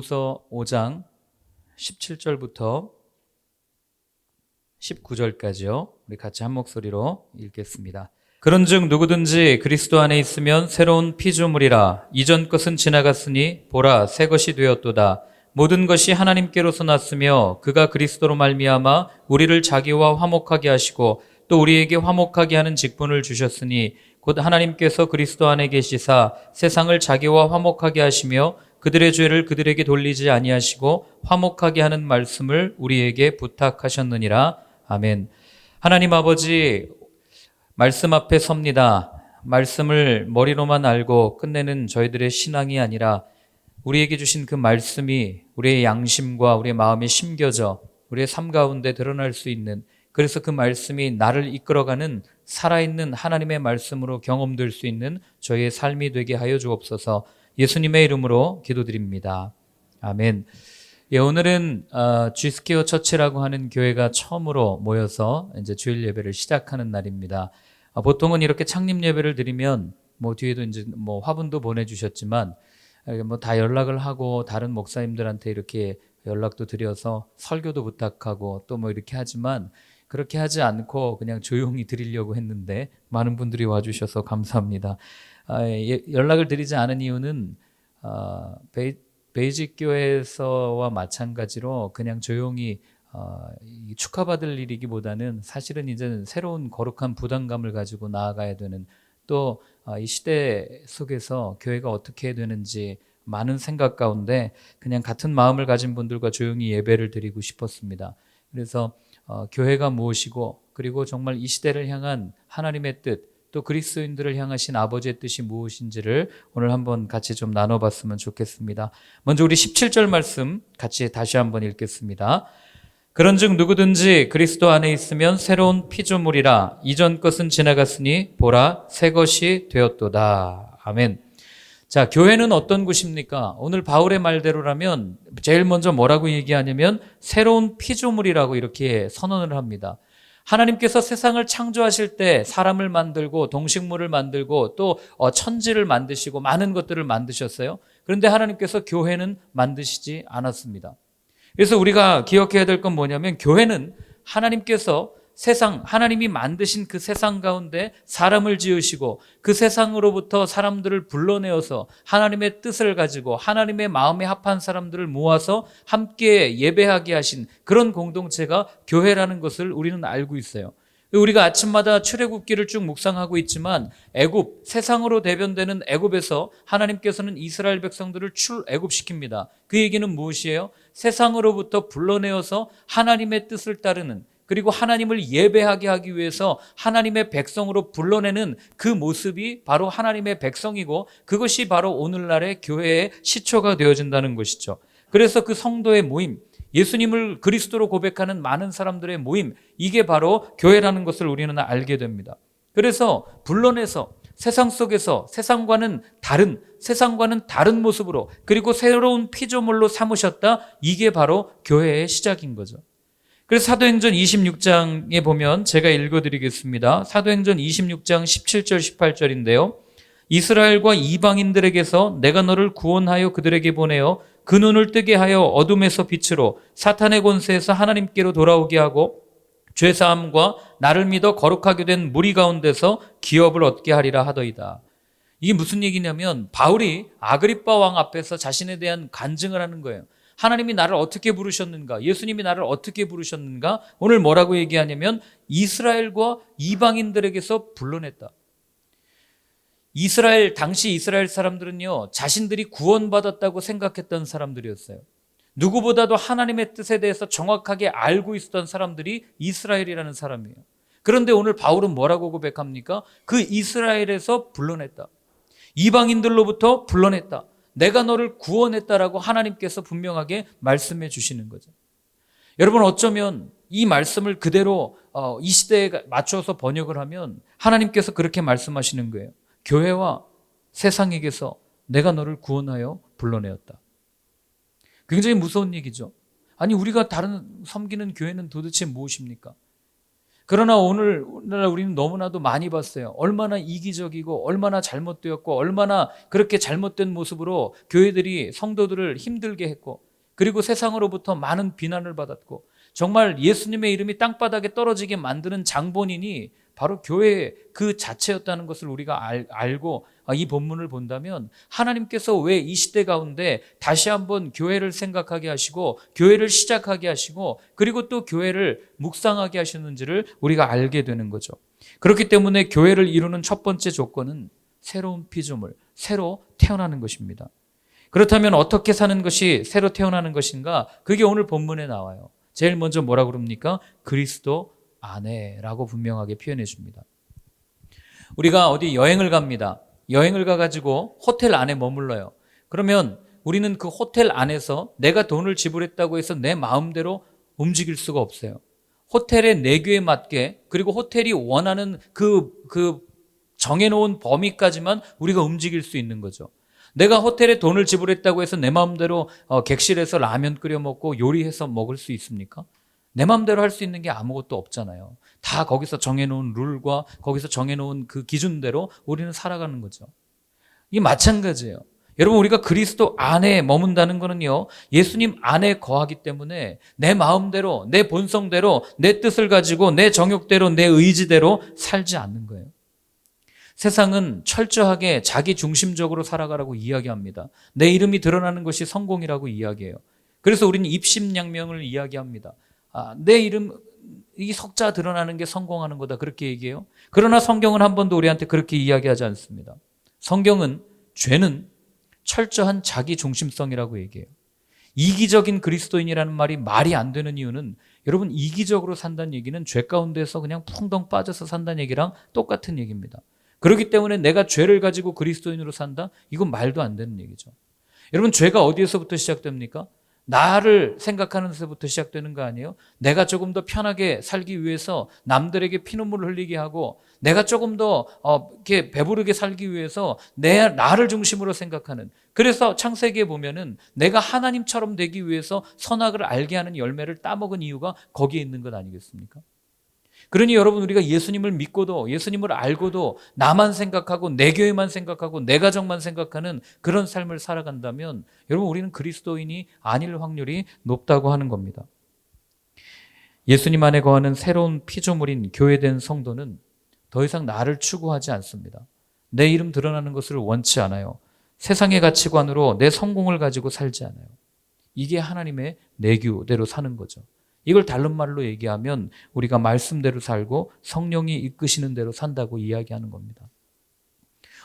디모데후서 5장 17절부터 19절까지요. 우리 같이 한 목소리로 읽겠습니다. 그런즉 누구든지 그리스도 안에 있으면 새로운 피조물이라. 이전 것은 지나갔으니 보라 새 것이 되었도다. 모든 것이 하나님께로서 났으며 그가 그리스도로 말미암아 우리를 자기와 화목하게 하시고 또 우리에게 화목하게 하는 직분을 주셨으니 곧 하나님께서 그리스도 안에 계시사 세상을 자기와 화목하게 하시며 그들의 죄를 그들에게 돌리지 아니하시고 화목하게 하는 말씀을 우리에게 부탁하셨느니라. 아멘. 하나님 아버지, 말씀 앞에 섭니다. 말씀을 머리로만 알고 끝내는 저희들의 신앙이 아니라 우리에게 주신 그 말씀이 우리의 양심과 우리의 마음에 심겨져 우리의 삶 가운데 드러날 수 있는, 그래서 그 말씀이 나를 이끌어가는 살아있는 하나님의 말씀으로 경험될 수 있는 저희의 삶이 되게 하여 주옵소서. 예수님의 이름으로 기도드립니다. 아멘. 예, 오늘은 G스퀘어 처치라고 하는 교회가 처음으로 모여서 이제 주일 예배를 시작하는 날입니다. 보통은 이렇게 창립 예배를 드리면 뒤에도 이제 화분도 보내주셨지만 다 연락을 하고 다른 목사님들한테 이렇게 연락도 드려서 설교도 부탁하고 또 이렇게 하지만 그렇게 하지 않고 그냥 조용히 드리려고 했는데 많은 분들이 와주셔서 감사합니다. 연락을 드리지 않은 이유는 베이직 교회에서와 마찬가지로 그냥 조용히 축하받을 일이기보다는 사실은 이제 새로운 거룩한 부담감을 가지고 나아가야 되는, 또 이 시대 속에서 교회가 어떻게 해야 되는지 많은 생각 가운데 그냥 같은 마음을 가진 분들과 조용히 예배를 드리고 싶었습니다. 그래서 교회가 무엇이고 그리고 정말 이 시대를 향한 하나님의 뜻, 또 그리스도인들을 향하신 아버지의 뜻이 무엇인지를 오늘 한번 같이 좀 나눠봤으면 좋겠습니다. 먼저 우리 17절 말씀 같이 다시 한번 읽겠습니다. 그런즉 누구든지 그리스도 안에 있으면 새로운 피조물이라. 이전 것은 지나갔으니 보라 새 것이 되었도다. 아멘. 자, 교회는 어떤 곳입니까? 오늘 바울의 말대로라면 제일 먼저 뭐라고 얘기하냐면 새로운 피조물이라고 이렇게 선언을 합니다. 하나님께서 세상을 창조하실 때 사람을 만들고 동식물을 만들고 또 천지를 만드시고 많은 것들을 만드셨어요. 그런데 하나님께서 교회는 만드시지 않았습니다. 그래서 우리가 기억해야 될 건 뭐냐면 교회는 하나님께서 하나님이 만드신 그 세상 가운데 사람을 지으시고 그 세상으로부터 사람들을 불러내어서 하나님의 뜻을 가지고 하나님의 마음에 합한 사람들을 모아서 함께 예배하게 하신 그런 공동체가 교회라는 것을 우리는 알고 있어요. 우리가 아침마다 출애굽기를 쭉 묵상하고 있지만 애굽, 세상으로 대변되는 애굽에서 하나님께서는 이스라엘 백성들을 출애굽시킵니다. 그 얘기는 무엇이에요? 세상으로부터 불러내어서 하나님의 뜻을 따르는, 그리고 하나님을 예배하게 하기 위해서 하나님의 백성으로 불러내는 그 모습이 바로 하나님의 백성이고 그것이 바로 오늘날의 교회의 시초가 되어진다는 것이죠. 그래서 그 성도의 모임, 예수님을 그리스도로 고백하는 많은 사람들의 모임, 이게 바로 교회라는 것을 우리는 알게 됩니다. 그래서 불러내서 세상 속에서 세상과는 다른 모습으로 그리고 새로운 피조물로 삼으셨다. 이게 바로 교회의 시작인 거죠. 그래서 사도행전 26장에 보면 제가 읽어드리겠습니다. 사도행전 26장 17절 18절인데요. 이스라엘과 이방인들에게서 내가 너를 구원하여 그들에게 보내어 그 눈을 뜨게 하여 어둠에서 빛으로 사탄의 권세에서 하나님께로 돌아오게 하고 죄사함과 나를 믿어 거룩하게 된 무리 가운데서 기업을 얻게 하리라 하더이다. 이게 무슨 얘기냐면 바울이 아그리빠 왕 앞에서 자신에 대한 간증을 하는 거예요. 하나님이 나를 어떻게 부르셨는가? 예수님이 나를 어떻게 부르셨는가? 오늘 뭐라고 얘기하냐면 이스라엘과 이방인들에게서 불러냈다. 당시 이스라엘 사람들은요, 자신들이 구원받았다고 생각했던 사람들이었어요. 누구보다도 하나님의 뜻에 대해서 정확하게 알고 있었던 사람들이 이스라엘이라는 사람이에요. 그런데 오늘 바울은 뭐라고 고백합니까? 그 이스라엘에서 불러냈다. 이방인들로부터 불러냈다. 내가 너를 구원했다라고 하나님께서 분명하게 말씀해 주시는 거죠. 여러분, 어쩌면 이 말씀을 그대로 이 시대에 맞춰서 번역을 하면 하나님께서 그렇게 말씀하시는 거예요. 교회와 세상에게서 내가 너를 구원하여 불러내었다. 굉장히 무서운 얘기죠. 아니, 우리가 다른 섬기는 교회는 도대체 무엇입니까? 그러나 오늘날 우리는 너무나도 많이 봤어요. 얼마나 이기적이고 얼마나 잘못되었고 얼마나 그렇게 잘못된 모습으로 교회들이 성도들을 힘들게 했고, 그리고 세상으로부터 많은 비난을 받았고, 정말 예수님의 이름이 땅바닥에 떨어지게 만드는 장본인이 바로 교회 그 자체였다는 것을 우리가 알고 이 본문을 본다면, 하나님께서 왜 이 시대 가운데 다시 한번 교회를 생각하게 하시고 교회를 시작하게 하시고 그리고 또 교회를 묵상하게 하시는지를 우리가 알게 되는 거죠. 그렇기 때문에 교회를 이루는 첫 번째 조건은 새로운 피조물, 새로 태어나는 것입니다. 그렇다면 어떻게 사는 것이 새로 태어나는 것인가? 그게 오늘 본문에 나와요. 제일 먼저 뭐라고 그럽니까? 그리스도 안에라고 분명하게 표현해 줍니다. 우리가 어디 여행을 갑니다. 여행을 가가지고 호텔 안에 머물러요. 그러면 우리는 그 호텔 안에서 내가 돈을 지불했다고 해서 내 마음대로 움직일 수가 없어요. 호텔의 내규에 맞게, 그리고 호텔이 원하는 그 정해놓은 범위까지만 우리가 움직일 수 있는 거죠. 내가 호텔에 돈을 지불했다고 해서 내 마음대로 객실에서 라면 끓여 먹고 요리해서 먹을 수 있습니까? 내 마음대로 할 수 있는 게 아무것도 없잖아요. 다 거기서 정해놓은 룰과 거기서 정해놓은 그 기준대로 우리는 살아가는 거죠. 이게 마찬가지예요. 여러분, 우리가 그리스도 안에 머문다는 거는요, 예수님 안에 거하기 때문에 내 마음대로, 내 본성대로, 내 뜻을 가지고 내 정욕대로, 내 의지대로 살지 않는 거예요. 세상은 철저하게 자기 중심적으로 살아가라고 이야기합니다. 내 이름이 드러나는 것이 성공이라고 이야기해요. 그래서 우리는 입심양명을 이야기합니다. 내 이름, 이 석자 드러나는 게 성공하는 거다, 그렇게 얘기해요. 그러나 성경은 한 번도 우리한테 그렇게 이야기하지 않습니다. 성경은 죄는 철저한 자기 중심성이라고 얘기해요. 이기적인 그리스도인이라는 말이 안 되는 이유는, 여러분, 이기적으로 산다는 얘기는 죄 가운데서 그냥 풍덩 빠져서 산다는 얘기랑 똑같은 얘기입니다. 그렇기 때문에 내가 죄를 가지고 그리스도인으로 산다? 이건 말도 안 되는 얘기죠. 여러분, 죄가 어디에서부터 시작됩니까? 나를 생각하는 데서부터 시작되는 거 아니에요? 내가 조금 더 편하게 살기 위해서 남들에게 피눈물을 흘리게 하고, 내가 조금 더 이렇게 배부르게 살기 위해서 나를 중심으로 생각하는, 그래서 창세기에 보면은 내가 하나님처럼 되기 위해서 선악을 알게 하는 열매를 따먹은 이유가 거기에 있는 것 아니겠습니까? 그러니 여러분, 우리가 예수님을 믿고도, 예수님을 알고도 나만 생각하고 내 교회만 생각하고 내 가정만 생각하는 그런 삶을 살아간다면, 여러분, 우리는 그리스도인이 아닐 확률이 높다고 하는 겁니다. 예수님 안에 거하는 새로운 피조물인 교회된 성도는 더 이상 나를 추구하지 않습니다. 내 이름 드러나는 것을 원치 않아요. 세상의 가치관으로 내 성공을 가지고 살지 않아요. 이게 하나님의 내규대로 사는 거죠. 이걸 다른 말로 얘기하면 우리가 말씀대로 살고 성령이 이끄시는 대로 산다고 이야기하는 겁니다.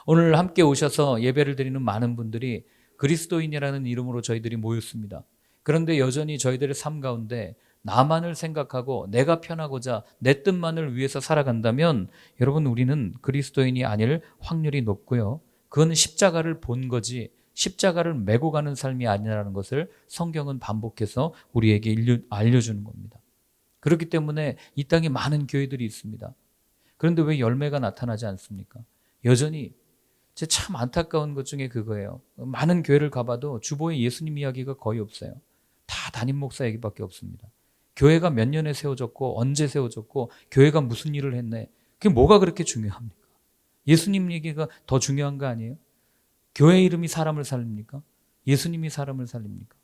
오늘 함께 오셔서 예배를 드리는 많은 분들이 그리스도인이라는 이름으로 저희들이 모였습니다. 그런데 여전히 저희들의 삶 가운데 나만을 생각하고 내가 편하고자 내 뜻만을 위해서 살아간다면, 여러분, 우리는 그리스도인이 아닐 확률이 높고요. 그건 십자가를 본 거지 십자가를 메고 가는 삶이 아니라는 것을 성경은 반복해서 우리에게 알려주는 겁니다. 그렇기 때문에 이 땅에 많은 교회들이 있습니다. 그런데 왜 열매가 나타나지 않습니까? 여전히 제 참 안타까운 것 중에 그거예요. 많은 교회를 가봐도 주보에 예수님 이야기가 거의 없어요. 다 담임 목사 얘기밖에 없습니다. 교회가 몇 년에 세워졌고 언제 세워졌고 교회가 무슨 일을 했네. 그게 뭐가 그렇게 중요합니까? 예수님 얘기가 더 중요한 거 아니에요? 교회 이름이 사람을 살립니까? 예수님이 사람을 살립니까?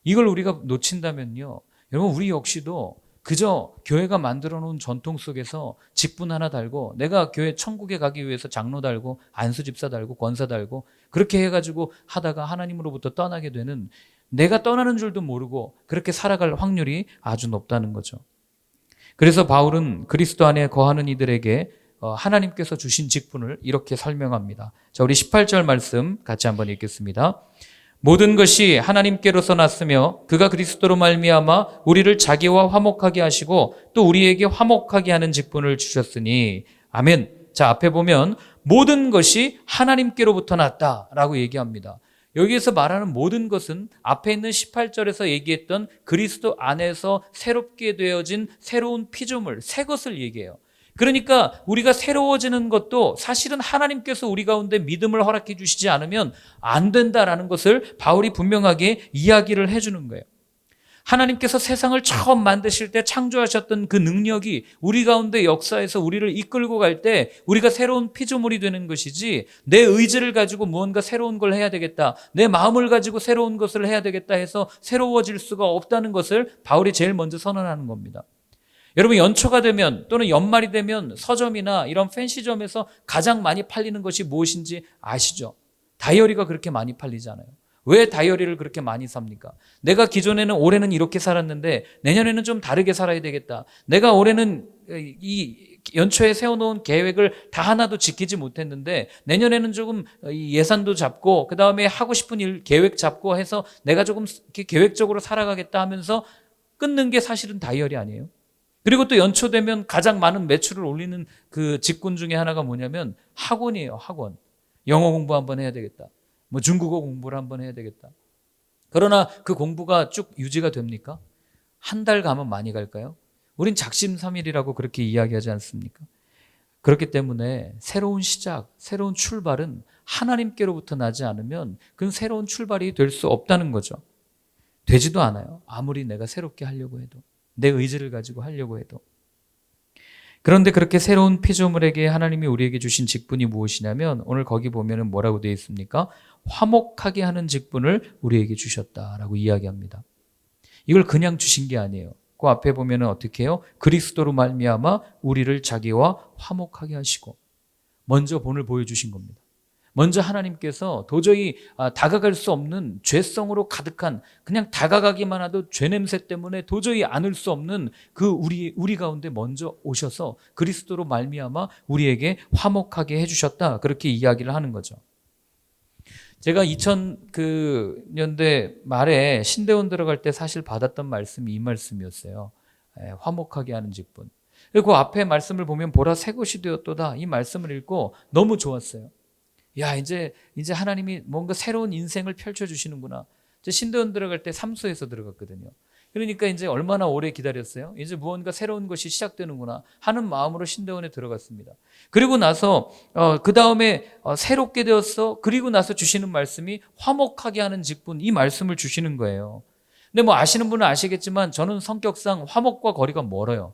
이걸 우리가 놓친다면요, 여러분, 우리 역시도 그저 교회가 만들어 놓은 전통 속에서 직분 하나 달고, 내가 교회 천국에 가기 위해서 장로 달고 안수집사 달고 권사 달고 그렇게 해가지고 하다가 하나님으로부터 떠나게 되는, 내가 떠나는 줄도 모르고 그렇게 살아갈 확률이 아주 높다는 거죠. 그래서 바울은 그리스도 안에 거하는 이들에게 하나님께서 주신 직분을 이렇게 설명합니다. 자, 우리 18절 말씀 같이 한번 읽겠습니다. 모든 것이 하나님께로서 났으며 그가 그리스도로 말미암아 우리를 자기와 화목하게 하시고 또 우리에게 화목하게 하는 직분을 주셨으니. 아멘. 자, 앞에 보면 모든 것이 하나님께로부터 났다라고 얘기합니다. 여기에서 말하는 모든 것은 앞에 있는 18절에서 얘기했던 그리스도 안에서 새롭게 되어진 새로운 피조물, 새 것을 얘기해요. 그러니까 우리가 새로워지는 것도 사실은 하나님께서 우리 가운데 믿음을 허락해 주시지 않으면 안 된다라는 것을 바울이 분명하게 이야기를 해주는 거예요. 하나님께서 세상을 처음 만드실 때 창조하셨던 그 능력이 우리 가운데 역사에서 우리를 이끌고 갈 때 우리가 새로운 피조물이 되는 것이지, 내 의지를 가지고 무언가 새로운 걸 해야 되겠다, 내 마음을 가지고 새로운 것을 해야 되겠다 해서 새로워질 수가 없다는 것을 바울이 제일 먼저 선언하는 겁니다. 여러분, 연초가 되면 또는 연말이 되면 서점이나 이런 팬시점에서 가장 많이 팔리는 것이 무엇인지 아시죠? 다이어리가 그렇게 많이 팔리잖아요. 왜 다이어리를 그렇게 많이 삽니까? 내가 기존에는 올해는 이렇게 살았는데 내년에는 좀 다르게 살아야 되겠다. 내가 올해는 이 연초에 세워놓은 계획을 다 하나도 지키지 못했는데 내년에는 조금 예산도 잡고 그 다음에 하고 싶은 일 계획 잡고 해서 내가 조금 계획적으로 살아가겠다 하면서 끊는 게 사실은 다이어리 아니에요? 그리고 또 연초 되면 가장 많은 매출을 올리는 그 직군 중에 하나가 뭐냐면 학원이에요. 학원. 영어 공부 한번 해야 되겠다. 뭐 중국어 공부를 한번 해야 되겠다. 그러나 그 공부가 쭉 유지가 됩니까? 한 달 가면 많이 갈까요? 우린 작심삼일이라고 그렇게 이야기하지 않습니까? 그렇기 때문에 새로운 시작, 새로운 출발은 하나님께로부터 나지 않으면 그건 새로운 출발이 될 수 없다는 거죠. 되지도 않아요. 아무리 내가 새롭게 하려고 해도, 내 의지를 가지고 하려고 해도. 그런데 그렇게 새로운 피조물에게 하나님이 우리에게 주신 직분이 무엇이냐면, 오늘 거기 보면은 뭐라고 되어 있습니까? 화목하게 하는 직분을 우리에게 주셨다라고 이야기합니다. 이걸 그냥 주신 게 아니에요. 그 앞에 보면은 어떻게 해요? 그리스도로 말미암아 우리를 자기와 화목하게 하시고, 먼저 본을 보여주신 겁니다. 먼저 하나님께서 도저히 다가갈 수 없는 죄성으로 가득한, 그냥 다가가기만 해도 죄 냄새 때문에 도저히 안을 수 없는 그 우리 가운데 먼저 오셔서 그리스도로 말미암아 우리에게 화목하게 해주셨다, 그렇게 이야기를 하는 거죠. 제가 2000년대 말에 신대원 들어갈 때 사실 받았던 말씀이 이 말씀이었어요. 화목하게 하는 직분. 그리고 그 앞에 말씀을 보면 보라 새 것이 되었도다, 이 말씀을 읽고 너무 좋았어요. 야, 이제 하나님이 뭔가 새로운 인생을 펼쳐주시는구나. 신대원 들어갈 때 삼소에서 들어갔거든요. 그러니까 이제 얼마나 오래 기다렸어요? 이제 무언가 새로운 것이 시작되는구나 하는 마음으로 신대원에 들어갔습니다. 그리고 나서 그 다음에 새롭게 되었어. 그리고 나서 주시는 말씀이 화목하게 하는 직분, 이 말씀을 주시는 거예요. 근데 뭐 아시는 분은 아시겠지만 저는 성격상 화목과 거리가 멀어요.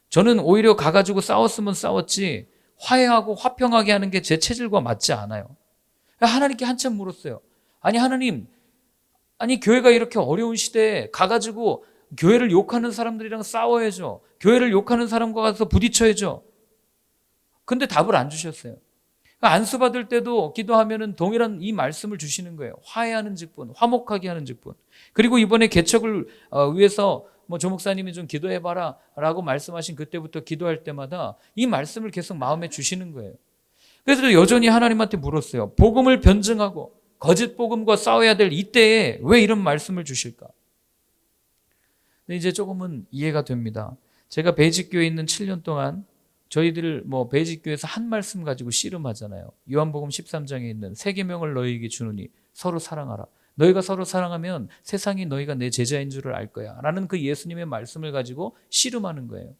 저는 오히려 가가지고 싸웠으면 싸웠지 화해하고 화평하게 하는 게 제 체질과 맞지 않아요. 하나님께 한참 물었어요. 아니 하나님, 아니 교회가 이렇게 어려운 시대에 가가지고 교회를 욕하는 사람들이랑 싸워야죠. 교회를 욕하는 사람과 가서 부딪혀야죠. 근데 답을 안 주셨어요. 안수 받을 때도 기도하면은 동일한 이 말씀을 주시는 거예요. 화해하는 직분, 화목하게 하는 직분. 그리고 이번에 개척을 위해서 조 목사님이 좀 기도해봐라 라고 말씀하신 그때부터 기도할 때마다 이 말씀을 계속 마음에 주시는 거예요. 그래서 여전히 하나님한테 물었어요. 복음을 변증하고 거짓 복음과 싸워야 될 이때에 왜 이런 말씀을 주실까? 근데 이제 조금은 이해가 됩니다. 제가 베이직교회에 있는 7년 동안 저희들 베이직교회에서 한 말씀 가지고 씨름하잖아요. 요한복음 13장에 있는 새 계명을 너희에게 주노니 서로 사랑하라. 너희가 서로 사랑하면 세상이 너희가 내 제자인 줄을 알 거야 라는 그 예수님의 말씀을 가지고 씨름하는 거예요.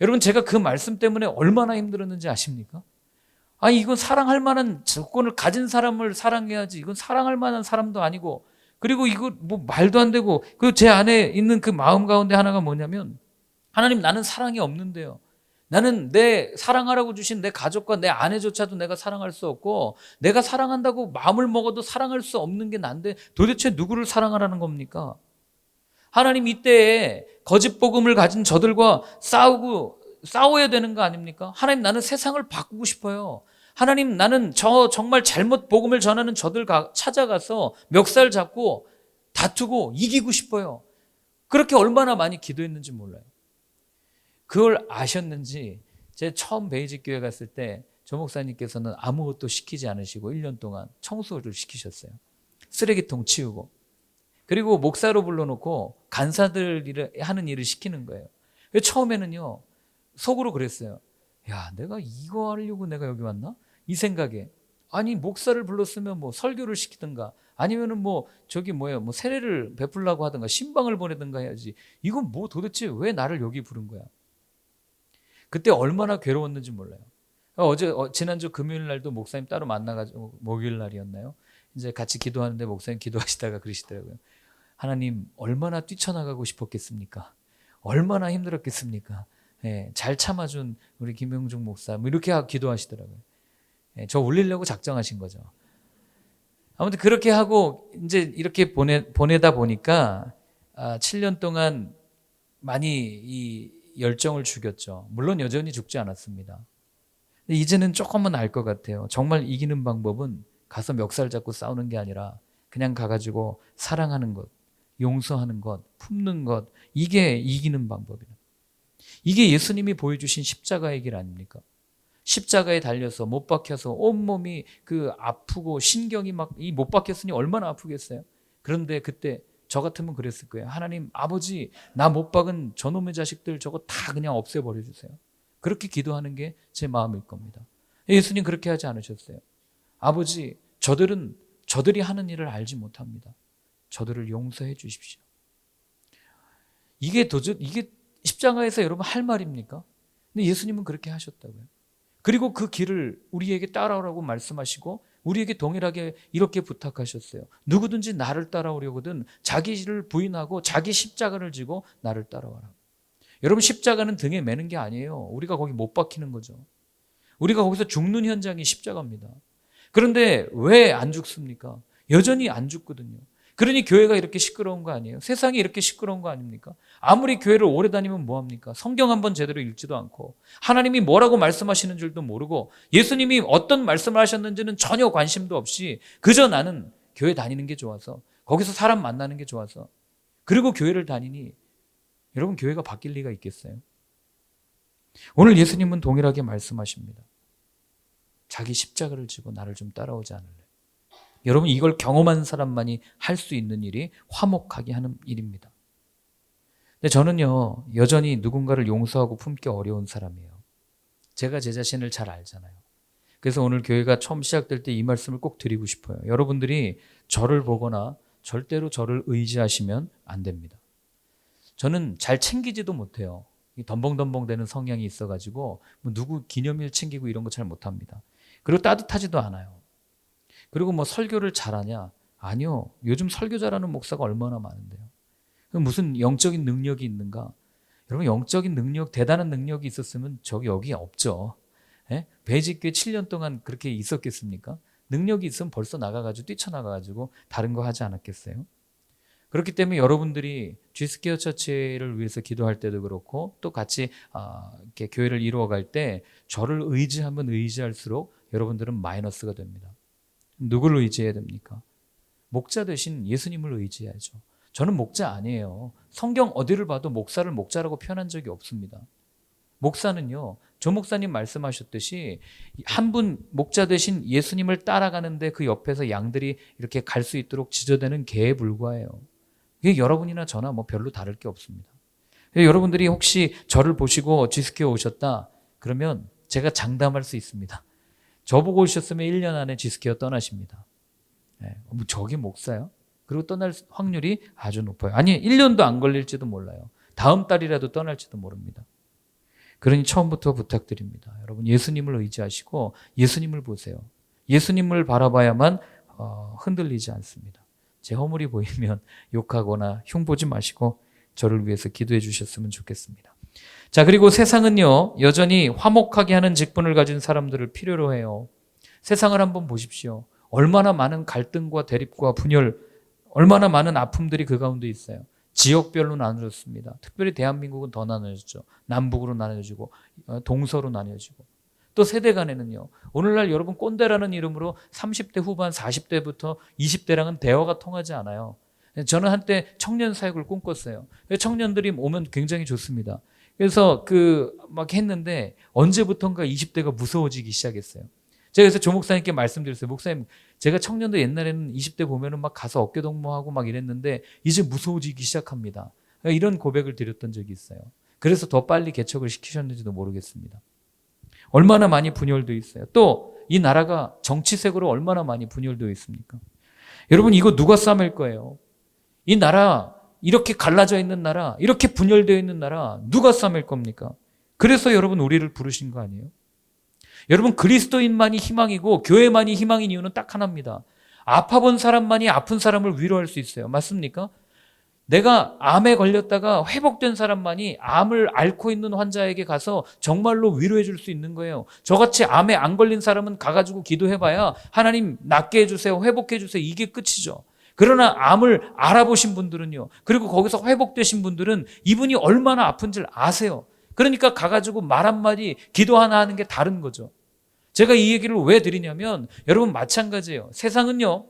여러분, 제가 그 말씀 때문에 얼마나 힘들었는지 아십니까? 아니, 이건 사랑할 만한 조건을 가진 사람을 사랑해야지, 이건 사랑할 만한 사람도 아니고, 그리고 이거 말도 안 되고, 그 제 안에 있는 그 마음 가운데 하나가 뭐냐면, 하나님, 나는 사랑이 없는데요. 나는 내 사랑하라고 주신 내 가족과 내 아내조차도 내가 사랑할 수 없고, 내가 사랑한다고 마음을 먹어도 사랑할 수 없는 게 난데 도대체 누구를 사랑하라는 겁니까? 하나님, 이때에 거짓 복음을 가진 저들과 싸워야 되는 거 아닙니까? 하나님, 나는 세상을 바꾸고 싶어요. 하나님, 나는 정말 잘못 복음을 전하는 저들 찾아가서 멱살 잡고 다투고 이기고 싶어요. 그렇게 얼마나 많이 기도했는지 몰라요. 그걸 아셨는지 제 처음 베이직교회 갔을 때 조 목사님께서는 아무것도 시키지 않으시고 1년 동안 청소를 시키셨어요. 쓰레기통 치우고. 그리고 목사로 불러놓고 간사들 하는 일을 시키는 거예요. 처음에는요, 속으로 그랬어요. 야, 내가 이거 하려고 내가 여기 왔나? 이 생각에. 아니, 목사를 불렀으면 설교를 시키든가 아니면은 세례를 베풀라고 하든가 신방을 보내든가 해야지. 이건 도대체 왜 나를 여기 부른 거야? 그때 얼마나 괴로웠는지 몰라요. 지난주 금요일 날도 목사님 따로 만나가지고, 목요일 날이었나요? 이제 같이 기도하는데 목사님 기도하시다가 그러시더라고요. 하나님 얼마나 뛰쳐나가고 싶었겠습니까? 얼마나 힘들었겠습니까? 예, 잘 참아준 우리 김영중 목사 뭐 이렇게 기도하시더라고요. 예, 저 올리려고 작정하신 거죠. 아무튼 그렇게 하고 이제 이렇게 보내다 보니까 7년 동안 많이 이 열정을 죽였죠. 물론 여전히 죽지 않았습니다. 근데 이제는 조금은 알 것 같아요. 정말 이기는 방법은 가서 멱살 잡고 싸우는 게 아니라 그냥 가가지고 사랑하는 것, 용서하는 것, 품는 것, 이게 이기는 방법이에요. 이게 예수님이 보여주신 십자가의 길 아닙니까? 십자가에 달려서 못 박혀서 온몸이 그 아프고 신경이 막 이 못 박혔으니 얼마나 아프겠어요. 그런데 그때 저 같으면 그랬을 거예요. 하나님 아버지, 나 못 박은 저놈의 자식들 저거 다 그냥 없애버려 주세요. 그렇게 기도하는 게 제 마음일 겁니다. 예수님 그렇게 하지 않으셨어요. 아버지, 저들이 하는 일을 알지 못합니다. 저들을 용서해 주십시오. 이게 십자가에서 여러분 할 말입니까? 근데 예수님은 그렇게 하셨다고요. 그리고 그 길을 우리에게 따라오라고 말씀하시고 우리에게 동일하게 이렇게 부탁하셨어요. 누구든지 나를 따라오려거든 자기를 부인하고 자기 십자가를 지고 나를 따라와라. 여러분 십자가는 등에 매는 게 아니에요. 우리가 거기 못 박히는 거죠. 우리가 거기서 죽는 현장이 십자가입니다. 그런데 왜 안 죽습니까? 여전히 안 죽거든요. 그러니 교회가 이렇게 시끄러운 거 아니에요? 세상이 이렇게 시끄러운 거 아닙니까? 아무리 교회를 오래 다니면 뭐합니까? 성경 한번 제대로 읽지도 않고 하나님이 뭐라고 말씀하시는 줄도 모르고 예수님이 어떤 말씀을 하셨는지는 전혀 관심도 없이 그저 나는 교회 다니는 게 좋아서 거기서 사람 만나는 게 좋아서 그리고 교회를 다니니 여러분 교회가 바뀔 리가 있겠어요? 오늘 예수님은 동일하게 말씀하십니다. 자기 십자가를 지고 나를 좀 따라오지 않을래? 여러분 이걸 경험한 사람만이 할 수 있는 일이 화목하게 하는 일입니다. 근데 저는요 여전히 누군가를 용서하고 품기 어려운 사람이에요. 제가 제 자신을 잘 알잖아요. 그래서 오늘 교회가 처음 시작될 때 이 말씀을 꼭 드리고 싶어요. 여러분들이 저를 보거나 절대로 저를 의지하시면 안 됩니다. 저는 잘 챙기지도 못해요. 덤벙덤벙대는 성향이 있어가지고 뭐 누구 기념일 챙기고 이런 거 잘 못합니다. 그리고 따뜻하지도 않아요. 그리고 뭐 설교를 잘하냐? 아니요. 요즘 설교 잘하는 목사가 얼마나 많은데요. 무슨 영적인 능력이 있는가? 여러분 영적인 능력, 대단한 능력이 있었으면 여기 없죠. 예? 배직교회 7년 동안 그렇게 있었겠습니까? 능력이 있으면 벌써 나가가지고 뛰쳐나가가지고 다른 거 하지 않았겠어요? 그렇기 때문에 여러분들이 G스퀘어 처치를 위해서 기도할 때도 그렇고 또 같이 이렇게 교회를 이루어갈 때 저를 의지하면 의지할수록 여러분들은 마이너스가 됩니다. 누구를 의지해야 됩니까? 목자 대신 예수님을 의지해야죠. 저는 목자 아니에요. 성경 어디를 봐도 목사를 목자라고 표현한 적이 없습니다. 목사는요, 조 목사님 말씀하셨듯이 한 분 목자 대신 예수님을 따라가는데 그 옆에서 양들이 이렇게 갈 수 있도록 지저대는 개에 불과해요. 이게 여러분이나 저나 뭐 별로 다를 게 없습니다. 여러분들이 혹시 저를 보시고 G스퀘어 오셨다 그러면 제가 장담할 수 있습니다. 저보고 오셨으면 1년 안에 G스퀘어 떠나십니다. 네, 뭐 저게 목사요? 그리고 떠날 확률이 아주 높아요. 아니 1년도 안 걸릴지도 몰라요. 다음 달이라도 떠날지도 모릅니다. 그러니 처음부터 부탁드립니다. 여러분 예수님을 의지하시고 예수님을 보세요. 예수님을 바라봐야만 흔들리지 않습니다. 제 허물이 보이면 욕하거나 흉보지 마시고 저를 위해서 기도해 주셨으면 좋겠습니다. 자, 그리고 세상은요 여전히 화목하게 하는 직분을 가진 사람들을 필요로 해요. 세상을 한번 보십시오. 얼마나 많은 갈등과 대립과 분열, 얼마나 많은 아픔들이 그 가운데 있어요. 지역별로 나눠졌습니다. 특별히 대한민국은 더 나눠졌죠. 남북으로 나눠지고 동서로 나눠지고 또 세대 간에는요. 오늘날 여러분 꼰대라는 이름으로 30대 후반 40대부터 20대랑은 대화가 통하지 않아요. 저는 한때 청년 사역을 꿈꿨어요. 청년들이 오면 굉장히 좋습니다. 그래서 막 했는데 언제부턴가 20대가 무서워지기 시작했어요. 제가 그래서 조 목사님께 말씀드렸어요. 목사님, 제가 청년들 옛날에는 20대 보면은 막 가서 어깨동무하고 막 이랬는데 이제 무서워지기 시작합니다. 이런 고백을 드렸던 적이 있어요. 그래서 더 빨리 개척을 시키셨는지도 모르겠습니다. 얼마나 많이 분열되어 있어요. 또 이 나라가 정치색으로 얼마나 많이 분열되어 있습니까? 여러분 이거 누가 싸맬 거예요? 이 나라 이렇게 갈라져 있는 나라, 이렇게 분열되어 있는 나라 누가 싸맬 겁니까? 그래서 여러분 우리를 부르신 거 아니에요? 여러분 그리스도인만이 희망이고 교회만이 희망인 이유는 딱 하나입니다. 아파본 사람만이 아픈 사람을 위로할 수 있어요. 맞습니까? 내가 암에 걸렸다가 회복된 사람만이 암을 앓고 있는 환자에게 가서 정말로 위로해 줄 수 있는 거예요. 저같이 암에 안 걸린 사람은 가가지고 기도해봐야 하나님 낫게 해주세요, 회복해 주세요, 이게 끝이죠. 그러나 암을 알아보신 분들은요, 그리고 거기서 회복되신 분들은 이분이 얼마나 아픈지를 아세요. 그러니까 가가지고 말 한마디, 기도 하나 하는 게 다른 거죠. 제가 이 얘기를 왜 드리냐면, 여러분 마찬가지예요. 세상은요,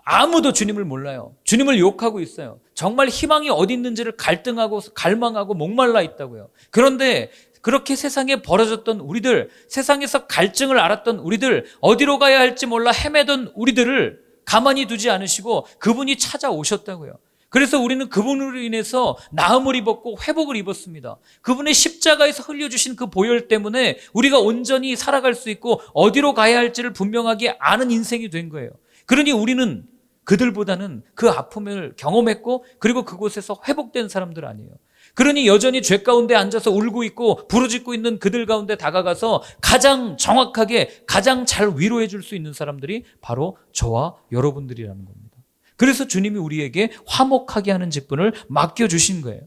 아무도 주님을 몰라요. 주님을 욕하고 있어요. 정말 희망이 어디 있는지를 갈등하고 갈망하고 목말라 있다고요. 그런데 그렇게 세상에 벌어졌던 우리들, 세상에서 갈증을 알았던 우리들, 어디로 가야 할지 몰라 헤매던 우리들을 가만히 두지 않으시고 그분이 찾아오셨다고요. 그래서 우리는 그분으로 인해서 나음을 입었고 회복을 입었습니다. 그분의 십자가에서 흘려주신 그 보혈 때문에 우리가 온전히 살아갈 수 있고 어디로 가야 할지를 분명하게 아는 인생이 된 거예요. 그러니 우리는 그들보다는 그 아픔을 경험했고 그리고 그곳에서 회복된 사람들 아니에요. 그러니 여전히 죄 가운데 앉아서 울고 있고 부르짖고 있는 그들 가운데 다가가서 가장 정확하게 가장 잘 위로해 줄 수 있는 사람들이 바로 저와 여러분들이라는 겁니다. 그래서 주님이 우리에게 화목하게 하는 직분을 맡겨주신 거예요.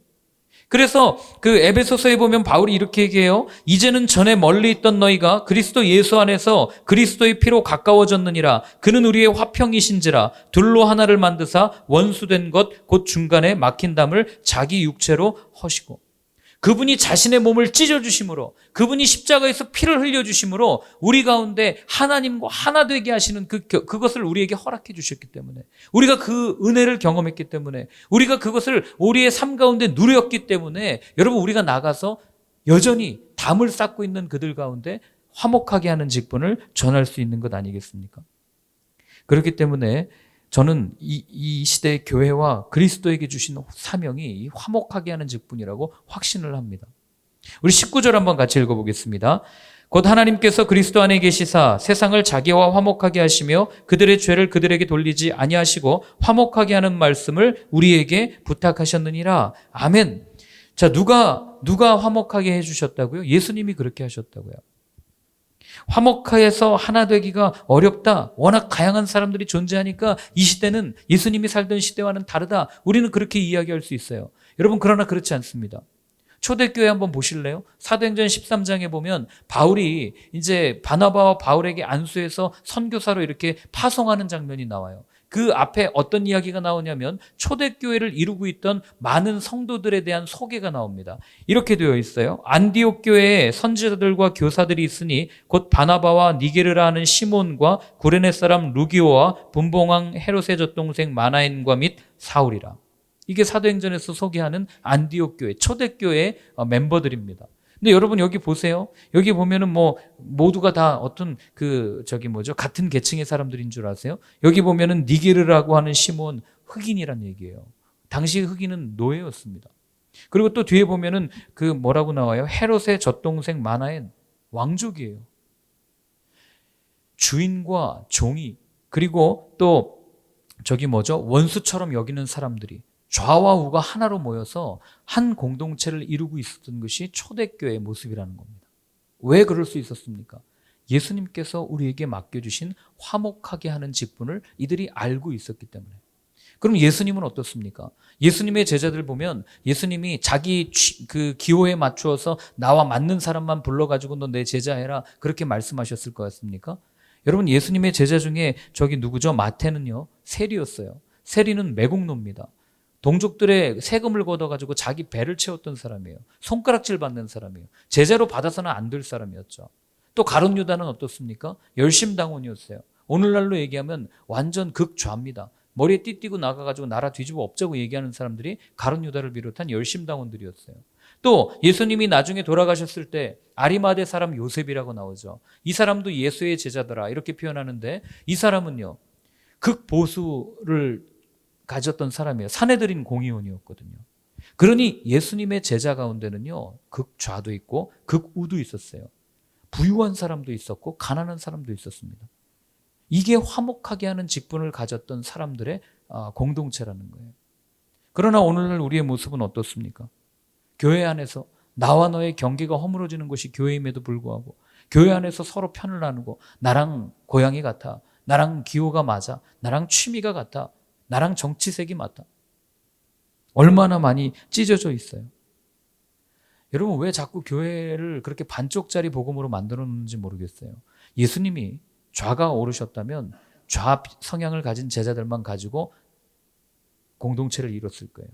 그래서 그 에베소서에 보면 바울이 이렇게 얘기해요. 이제는 전에 멀리 있던 너희가 그리스도 예수 안에서 그리스도의 피로 가까워졌느니라. 그는 우리의 화평이신지라. 둘로 하나를 만드사 원수된 것 곧 중간에 막힌 담을 자기 육체로 허시고. 그분이 자신의 몸을 찢어주심으로, 그분이 십자가에서 피를 흘려주심으로 우리 가운데 하나님과 하나 되게 하시는 그것을 우리에게 허락해 주셨기 때문에, 우리가 그 은혜를 경험했기 때문에, 우리가 그것을 우리의 삶 가운데 누렸기 때문에 여러분 우리가 나가서 여전히 담을 쌓고 있는 그들 가운데 화목하게 하는 직분을 전할 수 있는 것 아니겠습니까? 그렇기 때문에 저는 이 시대의 교회와 그리스도에게 주신 사명이 화목하게 하는 직분이라고 확신을 합니다. 우리 19절 한번 같이 읽어보겠습니다. 곧 하나님께서 그리스도 안에 계시사 세상을 자기와 화목하게 하시며 그들의 죄를 그들에게 돌리지 아니하시고 화목하게 하는 말씀을 우리에게 부탁하셨느니라. 아멘. 자, 누가 화목하게 해주셨다고요? 예수님이 그렇게 하셨다고요. 화목해서 하나 되기가 어렵다. 워낙 다양한 사람들이 존재하니까 이 시대는 예수님이 살던 시대와는 다르다. 우리는 그렇게 이야기할 수 있어요. 여러분, 그러나 그렇지 않습니다. 초대교회 한번 보실래요? 사도행전 13장에 보면 바울이 이제 바나바와 바울에게 안수해서 선교사로 이렇게 파송하는 장면이 나와요. 그 앞에 어떤 이야기가 나오냐면 초대교회를 이루고 있던 많은 성도들에 대한 소개가 나옵니다. 이렇게 되어 있어요. 안디옥 교회에 선지자들과 교사들이 있으니 곧 바나바와 니게르라 하는 시몬과 구레네 사람 루기오와 분봉왕 헤롯의 젖동생 마나엔과 및 사울이라. 이게 사도행전에서 소개하는 안디옥 교회, 초대교회 멤버들입니다. 근데 여러분 여기 보세요. 여기 보면은 모두가 다 어떤 같은 계층의 사람들인 줄 아세요? 여기 보면은 니게르라고 하는 시몬 흑인이란 얘기예요. 당시 흑인은 노예였습니다. 그리고 또 뒤에 보면은 뭐라고 나와요? 헤롯의 젖동생 마나엔 왕족이에요. 주인과 종이 그리고 또 원수처럼 여기는 사람들이 좌와 우가 하나로 모여서 한 공동체를 이루고 있었던 것이 초대교회의 모습이라는 겁니다. 왜 그럴 수 있었습니까? 예수님께서 우리에게 맡겨주신 화목하게 하는 직분을 이들이 알고 있었기 때문에. 그럼 예수님은 어떻습니까? 예수님의 제자들 보면 예수님이 자기 기호에 맞추어서 나와 맞는 사람만 불러가지고 너 내 제자해라 그렇게 말씀하셨을 것 같습니까? 여러분 예수님의 제자 중에 누구죠? 마태는요 세리였어요. 세리는 매국노입니다. 동족들의 세금을 걷어가지고 자기 배를 채웠던 사람이에요. 손가락질 받는 사람이에요. 제자로 받아서는 안 될 사람이었죠. 또 가룟 유다는 어떻습니까? 열심당원이었어요. 오늘날로 얘기하면 완전 극좌입니다. 머리에 띠띠고 나가가지고 나라 뒤집어 엎자고 얘기하는 사람들이 가룟 유다를 비롯한 열심당원들이었어요. 또 예수님이 나중에 돌아가셨을 때 아리마대 사람 요셉이라고 나오죠. 이 사람도 예수의 제자더라 이렇게 표현하는데 이 사람은요 극보수를 가졌던 사람이에요. 사내들인 공의원이었거든요. 그러니 예수님의 제자 가운데는요 극좌도 있고 극우도 있었어요. 부유한 사람도 있었고 가난한 사람도 있었습니다. 이게 화목하게 하는 직분을 가졌던 사람들의 공동체라는 거예요. 그러나 오늘날 우리의 모습은 어떻습니까? 교회 안에서 나와 너의 경계가 허물어지는 것이 교회임에도 불구하고 교회 안에서 서로 편을 나누고 나랑 고향이 같아, 나랑 기호가 맞아, 나랑 취미가 같아, 나랑 정치색이 맞다. 얼마나 많이 찢어져 있어요. 여러분 왜 자꾸 교회를 그렇게 반쪽짜리 복음으로 만들어 놓는지 모르겠어요. 예수님이 좌가 오르셨다면 좌 성향을 가진 제자들만 가지고 공동체를 이뤘을 거예요.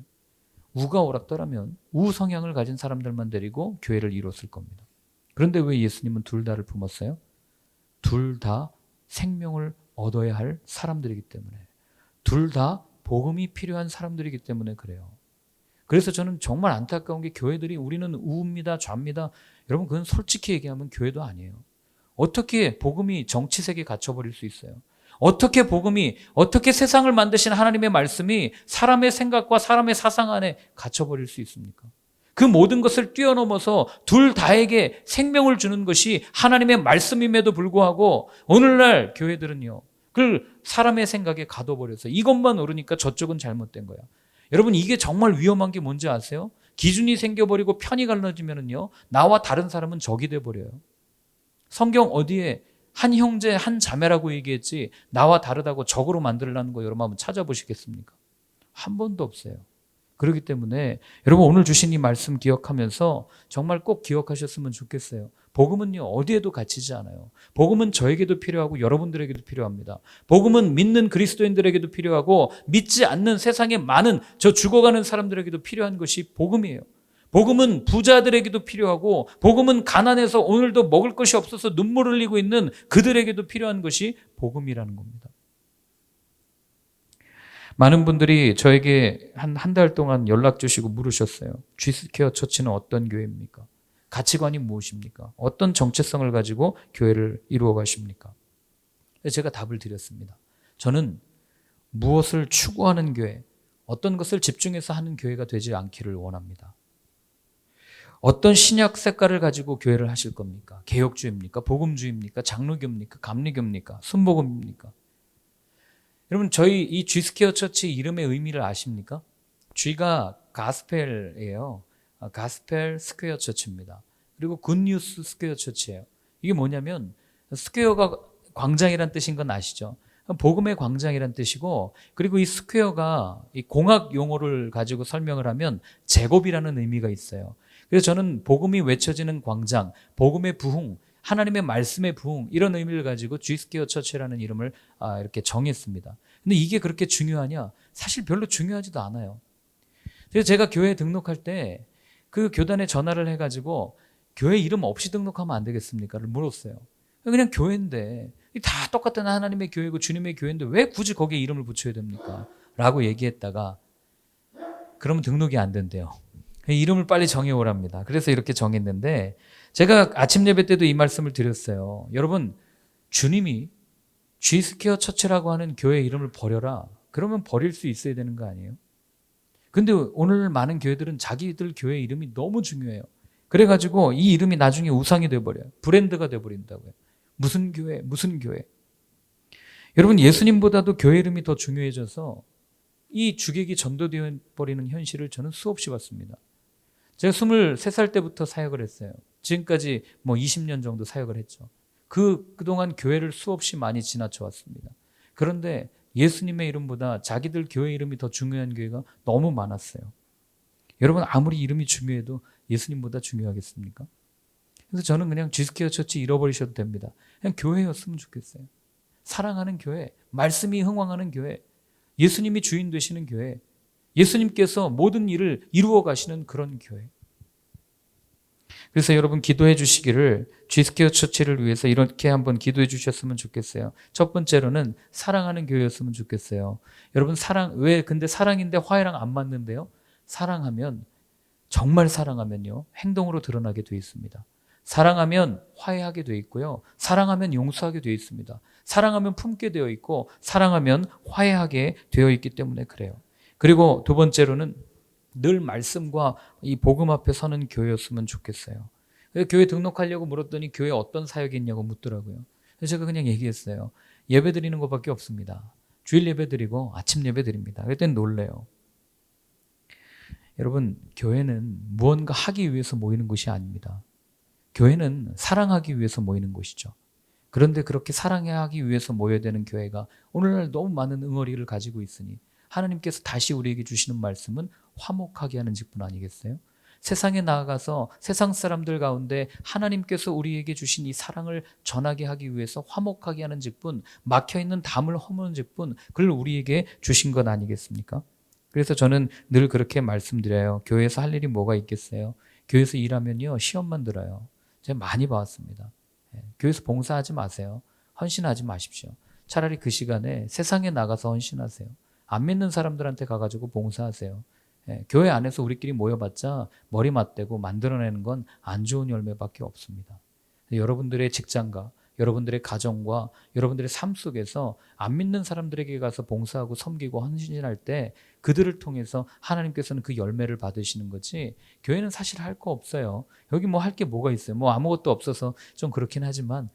우가 옳았더라면 우 성향을 가진 사람들만 데리고 교회를 이뤘을 겁니다. 그런데 왜 예수님은 둘 다를 품었어요? 둘 다 생명을 얻어야 할 사람들이기 때문에, 둘 다 복음이 필요한 사람들이기 때문에 그래요. 그래서 저는 정말 안타까운 게 교회들이 우리는 우입니다, 좌입니다. 여러분 그건 솔직히 얘기하면 교회도 아니에요. 어떻게 복음이 정치 세계에 갇혀버릴 수 있어요? 어떻게 세상을 만드신 하나님의 말씀이 사람의 생각과 사람의 사상 안에 갇혀버릴 수 있습니까? 그 모든 것을 뛰어넘어서 둘 다에게 생명을 주는 것이 하나님의 말씀임에도 불구하고 오늘날 교회들은요, 그걸 사람의 생각에 가둬버려서 이것만 옳으니까 저쪽은 잘못된 거야. 여러분 이게 정말 위험한 게 뭔지 아세요? 기준이 생겨버리고 편이 갈라지면은요, 나와 다른 사람은 적이 돼버려요. 성경 어디에 한 형제 한 자매라고 얘기했지 나와 다르다고 적으로 만들려는 거 여러분 한번 찾아보시겠습니까? 한 번도 없어요. 그렇기 때문에 여러분 오늘 주신 이 말씀 기억하면서 정말 꼭 기억하셨으면 좋겠어요. 복음은요 어디에도 갇히지 않아요. 복음은 저에게도 필요하고 여러분들에게도 필요합니다. 복음은 믿는 그리스도인들에게도 필요하고 믿지 않는 세상에 많은 저 죽어가는 사람들에게도 필요한 것이 복음이에요. 복음은 부자들에게도 필요하고 복음은 가난해서 오늘도 먹을 것이 없어서 눈물 흘리고 있는 그들에게도 필요한 것이 복음이라는 겁니다. 많은 분들이 저에게 한 달 동안 연락 주시고 물으셨어요. 지스케어 처치는 어떤 교회입니까? 가치관이 무엇입니까? 어떤 정체성을 가지고 교회를 이루어 가십니까? 제가 답을 드렸습니다. 저는 무엇을 추구하는 교회, 어떤 것을 집중해서 하는 교회가 되지 않기를 원합니다. 어떤 신약 색깔을 가지고 교회를 하실 겁니까? 개혁주의입니까? 복음주의입니까? 장로교입니까? 감리교입니까? 순복음입니까? 여러분 저희 이 G스퀘어 처치 이름의 의미를 아십니까? G가 가스펠이에요. 가스펠 스퀘어 처치입니다. 그리고 굿뉴스 스퀘어 처치예요. 이게 뭐냐면 스퀘어가 광장이란 뜻인 건 아시죠? 복음의 광장이란 뜻이고, 그리고 이 스퀘어가 이 공학 용어를 가지고 설명을 하면 제곱이라는 의미가 있어요. 그래서 저는 복음이 외쳐지는 광장, 복음의 부흥, 하나님의 말씀의 부흥, 이런 의미를 가지고 G스퀘어 처치라는 이름을 이렇게 정했습니다. 근데 이게 그렇게 중요하냐? 사실 별로 중요하지도 않아요. 그래서 제가 교회에 등록할 때 그 교단에 전화를 해가지고 교회 이름 없이 등록하면 안 되겠습니까?를 물었어요. 그냥 교회인데 다 똑같은 하나님의 교회고 주님의 교회인데 왜 굳이 거기에 이름을 붙여야 됩니까? 라고 얘기했다가 그러면 등록이 안 된대요. 이름을 빨리 정해오랍니다. 그래서 이렇게 정했는데 제가 아침 예배 때도 이 말씀을 드렸어요. 여러분 주님이 G스퀘어 처치라고 하는 교회 이름을 버려라. 그러면 버릴 수 있어야 되는 거 아니에요? 근데 오늘 많은 교회들은 자기들 교회 이름이 너무 중요해요. 그래가지고 이 이름이 나중에 우상이 돼버려요. 브랜드가 돼버린다고요. 무슨 교회, 무슨 교회. 여러분 예수님보다도 교회 이름이 더 중요해져서 이 주객이 전도되어 버리는 현실을 저는 수없이 봤습니다. 제가 23살 때부터 사역을 했어요. 지금까지 20년 정도 사역을 했죠. 그동안 교회를 수없이 많이 지나쳐 왔습니다. 그런데 예수님의 이름보다 자기들 교회 이름이 더 중요한 교회가 너무 많았어요. 여러분 아무리 이름이 중요해도 예수님보다 중요하겠습니까? 그래서 저는 그냥 G스퀘어 처치 잃어버리셔도 됩니다. 그냥 교회였으면 좋겠어요. 사랑하는 교회, 말씀이 흥왕하는 교회, 예수님이 주인 되시는 교회, 예수님께서 모든 일을 이루어 가시는 그런 교회. 그래서 여러분 기도해 주시기를 G스퀘어 처치를 위해서 이렇게 한번 기도해 주셨으면 좋겠어요. 첫 번째로는 사랑하는 교회였으면 좋겠어요. 여러분 근데 사랑인데 화해랑 안 맞는데요? 사랑하면, 정말 사랑하면요, 행동으로 드러나게 돼 있습니다. 사랑하면 화해하게 돼 있고요. 사랑하면 용서하게 돼 있습니다. 사랑하면 품게 되어 있고 사랑하면 화해하게 되어 있기 때문에 그래요. 그리고 두 번째로는 늘 말씀과 이 복음 앞에 서는 교회였으면 좋겠어요. 그래서 교회 등록하려고 물었더니 교회 어떤 사역이 있냐고 묻더라고요. 그래서 제가 그냥 얘기했어요. 예배 드리는 것밖에 없습니다. 주일 예배 드리고 아침 예배 드립니다. 그랬더니 놀래요. 여러분 교회는 무언가 하기 위해서 모이는 것이 아닙니다. 교회는 사랑하기 위해서 모이는 곳이죠. 그런데 그렇게 사랑하기 위해서 모여야 되는 교회가 오늘날 너무 많은 응어리를 가지고 있으니 하나님께서 다시 우리에게 주시는 말씀은 화목하게 하는 직분 아니겠어요? 세상에 나아가서 세상 사람들 가운데 하나님께서 우리에게 주신 이 사랑을 전하게 하기 위해서 화목하게 하는 직분, 막혀있는 담을 허무는 직분, 그걸 우리에게 주신 것 아니겠습니까? 그래서 저는 늘 그렇게 말씀드려요. 교회에서 할 일이 뭐가 있겠어요? 교회에서 일하면요, 시험만 들어요. 제가 많이 봐왔습니다. 교회에서 봉사하지 마세요. 헌신하지 마십시오. 차라리 그 시간에 세상에 나가서 헌신하세요. 안 믿는 사람들한테 가가지고 봉사하세요. 교회 안에서 우리끼리 모여봤자 머리 맞대고 만들어내는 건 안 좋은 열매밖에 없습니다. 여러분들의 직장과 여러분들의 가정과 여러분들의 삶 속에서 안 믿는 사람들에게 가서 봉사하고 섬기고 헌신할 때 그들을 통해서 하나님께서는 그 열매를 받으시는 거지, 교회는 사실 할 거 없어요. 여기 뭐 할 게 뭐가 있어요? 뭐 아무것도 없어서 좀 그렇긴 하지만,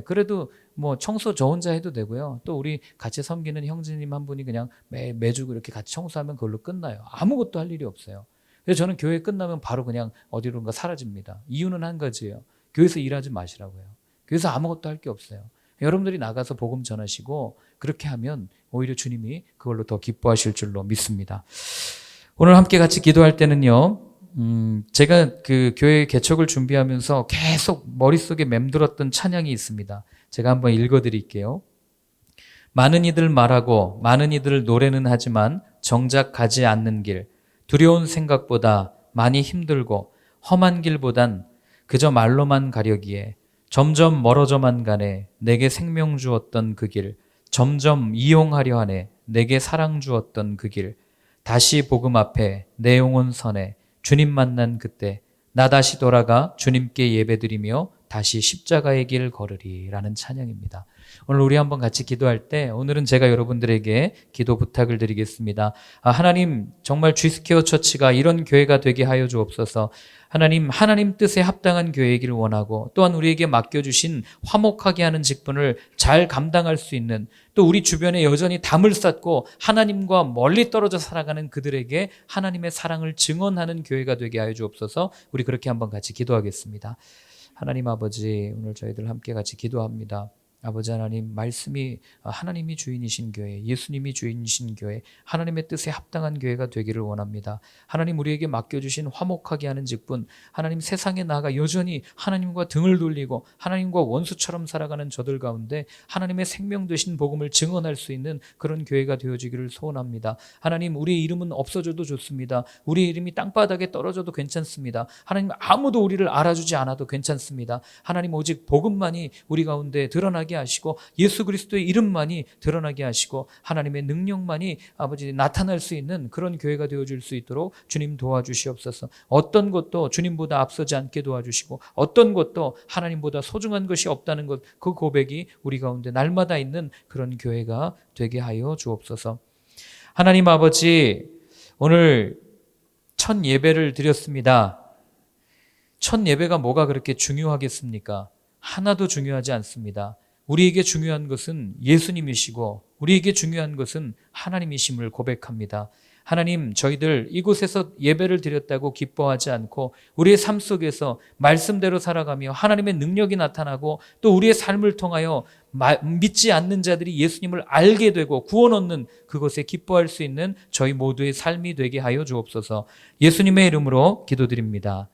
그래도 뭐 청소 저 혼자 해도 되고요. 또 우리 같이 섬기는 형제님 한 분이 그냥 매주 이렇게 같이 청소하면 그걸로 끝나요. 아무것도 할 일이 없어요. 그래서 저는 교회 끝나면 바로 그냥 어디론가 사라집니다. 이유는 한 가지예요. 교회에서 일하지 마시라고요. 교회에서 아무것도 할 게 없어요. 여러분들이 나가서 복음 전하시고 그렇게 하면 오히려 주님이 그걸로 더 기뻐하실 줄로 믿습니다. 오늘 함께 같이 기도할 때는요, 제가 그 교회 개척을 준비하면서 계속 머릿속에 맴돌았던 찬양이 있습니다. 제가 한번 읽어드릴게요. 많은 이들 말하고 많은 이들 노래는 하지만 정작 가지 않는 길, 두려운 생각보다 많이 힘들고 험한 길보단 그저 말로만 가려기에 점점 멀어져만 가네. 내게 생명 주었던 그 길, 점점 이용하려 하네. 내게 사랑 주었던 그 길, 다시 복음 앞에 내 영혼 선에 주님 만난 그때 나 다시 돌아가 주님께 예배드리며 다시 십자가의 길 걸으리 라는 찬양입니다. 오늘 우리 한번 같이 기도할 때, 오늘은 제가 여러분들에게 기도 부탁을 드리겠습니다. 하나님, 정말 G스퀘어 처치가 이런 교회가 되게 하여 주옵소서. 하나님 뜻에 합당한 교회이길 원하고, 또한 우리에게 맡겨주신 화목하게 하는 직분을 잘 감당할 수 있는, 또 우리 주변에 여전히 담을 쌓고 하나님과 멀리 떨어져 살아가는 그들에게 하나님의 사랑을 증언하는 교회가 되게 하여 주옵소서. 우리 그렇게 한번 같이 기도하겠습니다. 하나님 아버지, 오늘 저희들 함께 같이 기도합니다. 아버지 하나님, 말씀이 하나님이 주인이신 교회, 예수님이 주인이신 교회, 하나님의 뜻에 합당한 교회가 되기를 원합니다. 하나님, 우리에게 맡겨주신 화목하게 하는 직분, 하나님, 세상에 나아가 여전히 하나님과 등을 돌리고 하나님과 원수처럼 살아가는 저들 가운데 하나님의 생명 되신 복음을 증언할 수 있는 그런 교회가 되어지기를 소원합니다. 하나님, 우리의 이름은 없어져도 좋습니다. 우리의 이름이 땅바닥에 떨어져도 괜찮습니다. 하나님, 아무도 우리를 알아주지 않아도 괜찮습니다. 하나님, 오직 복음만이 우리 가운데 드러나게 하시고 예수 그리스도의 이름만이 드러나게 하시고 하나님의 능력만이 아버지 나타날 수 있는 그런 교회가 되어줄 수 있도록 주님 도와주시옵소서. 어떤 것도 주님보다 앞서지 않게 도와주시고 어떤 것도 하나님보다 소중한 것이 없다는 것, 그 고백이 우리 가운데 날마다 있는 그런 교회가 되게 하여 주옵소서. 하나님 아버지, 오늘 첫 예배를 드렸습니다. 첫 예배가 뭐가 그렇게 중요하겠습니까? 하나도 중요하지 않습니다. 우리에게 중요한 것은 예수님이시고 우리에게 중요한 것은 하나님이심을 고백합니다. 하나님, 저희들 이곳에서 예배를 드렸다고 기뻐하지 않고 우리의 삶 속에서 말씀대로 살아가며 하나님의 능력이 나타나고 또 우리의 삶을 통하여 믿지 않는 자들이 예수님을 알게 되고 구원 얻는 그것에 기뻐할 수 있는 저희 모두의 삶이 되게 하여 주옵소서. 예수님의 이름으로 기도드립니다.